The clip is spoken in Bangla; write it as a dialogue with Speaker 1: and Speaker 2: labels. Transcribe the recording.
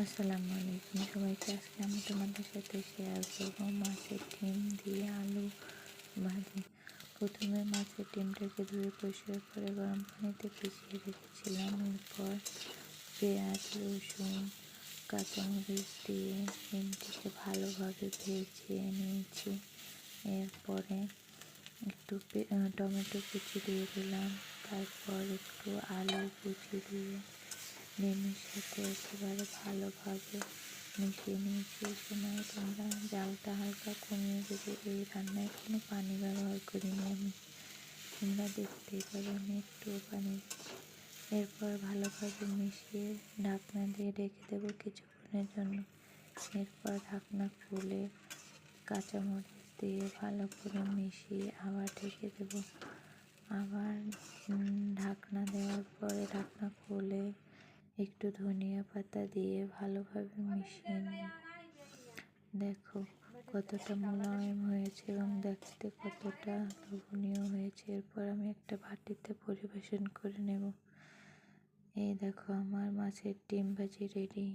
Speaker 1: আসসালামু আলাইকুম সবাইকে। আজকে আমি তোমাদের সাথে শেয়ার করবো মাছের ডিম দিয়ে আলু ভাজি। প্রথমে মাছের ডিমটাকে ধুয়ে পরিষ্কার করে গরম পানিতে ভিজিয়ে রেখেছিলাম। এরপর পেঁয়াজ, রসুন, কাঁচামরিচ দিয়ে ডিমটিকে ভালোভাবে ভেজে নিয়েছি। এরপরে একটু টমেটো কুচি দিয়ে দিলাম, তারপর একটু আলু কুচি দিয়ে ডিমের সাথে একেবারে ভালোভাবে মিশিয়ে নিয়েছি। এই সময় তোমরা জালটা হালকা কমিয়ে দেবে। এই রান্নায় কোনো পানি ব্যবহার করিনি আমি, তোমরা দেখতেই পাবে আমি একটুও পানি দিচ্ছি। এরপর ভালোভাবে মিশিয়ে ঢাকনা দিয়ে রেখে দেবো কিছুক্ষণের জন্য। এরপর ঢাকনা খুলে কাঁচামরিচ দিয়ে ভালো করে মিশিয়ে আবার ঢেকে দেবো। আবার ঢাকনা দেওয়ার পরে ঢাকনা খুলে একটু ধনিয়া পাতা দিয়ে ভালোভাবে মিশিয়ে নিই। দেখো কতটা মোলায়েম হয়েছে এবং দেখতে কতটা লোভনীয় হয়েছে। এরপর আমি একটা বাটিতে পরিবেশন করে নেব। এই দেখো আমার মাছের ডিম ভাজি রেডি।